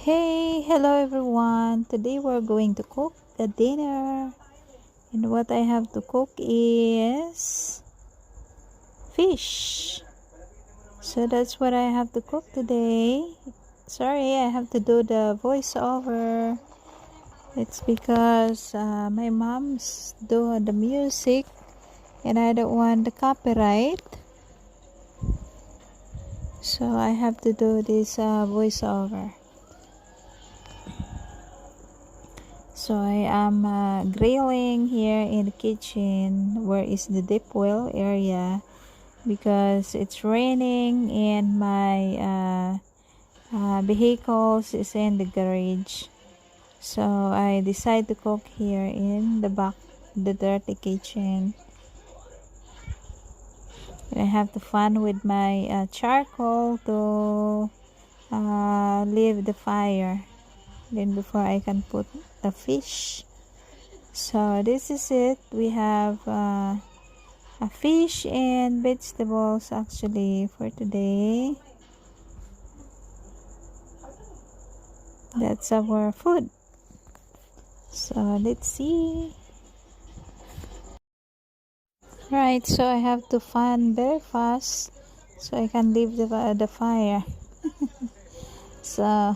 Hey, hello everyone. Today we're going to cook a dinner. And what I have to cook is fish. So that's what I have to cook today. Sorry, I have to do the voiceover. It's because my mom's doing the music and I don't want the copyright. So I have to do this voiceover. So I am grilling here in the kitchen where is the deep well area because it's raining and my vehicles is in the garage. So I decide to cook here in the back, the dirty kitchen. And I have to fun with my charcoal to leave the fire. Then before I can put the fish. So this is it. We have a fish and vegetables actually for today. That's our food. So let's see. Right, so I have to fan very fast so I can leave the fire. So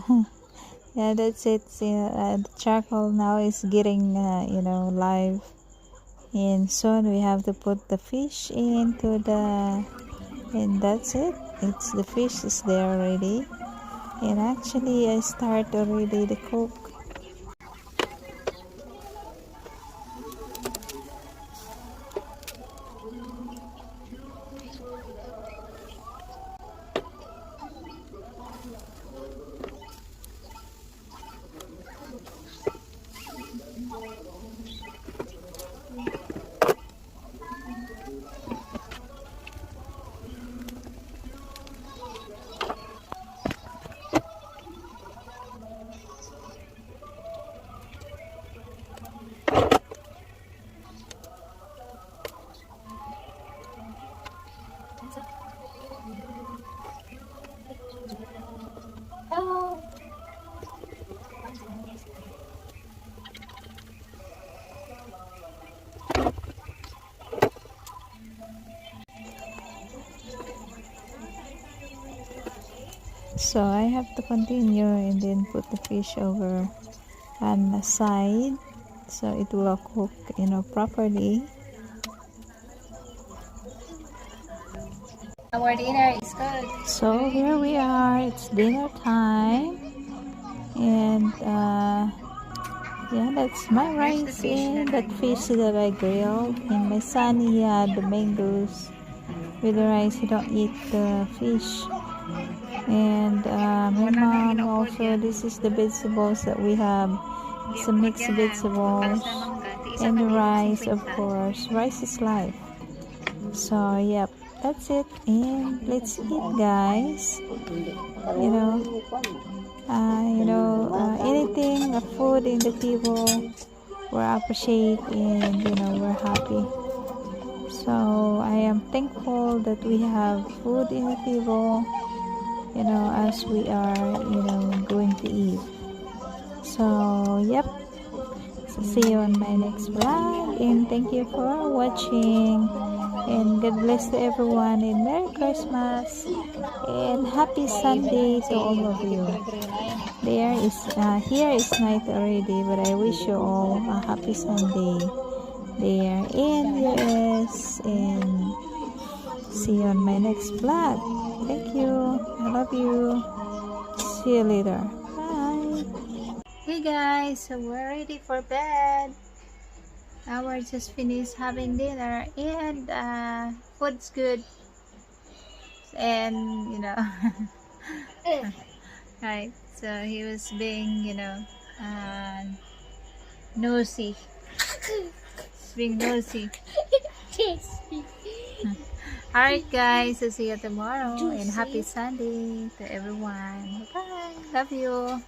yeah, that's it. The charcoal now is getting live, and soon we have to put the fish into the, and that's it. It's the fish is there already, and actually I start already the cook. So I have to continue and then put the fish over on the side so it will cook properly. Our dinner is good. So here we are, it's dinner time, and yeah, that's my rice and that fish that I grilled, and my son, he had the mangoes with the rice. He don't eat the fish. And my mom also, this is the vegetables that we have. It's a mixed vegetables and the rice, of course. Rice is life. So yep, that's it, and let's eat, guys. Anything, food in the table, we appreciate, and we're happy. So I am thankful that we have food in the table, as we are going to eat. So yep, so see you on my next vlog, and thank you for watching, and God bless to everyone, and Merry Christmas and Happy Sunday to all of you. Here is night already, but I wish you all a happy Sunday there in US, and see you on my next vlog. Thank you. I love you. See you later. Bye. Hey guys, so we're ready for bed. Now we're just finished having dinner, and food's good. And right. So he was being nosy. Being nosy. Alright guys, so see you tomorrow, and happy Sunday to everyone. Bye. Love you.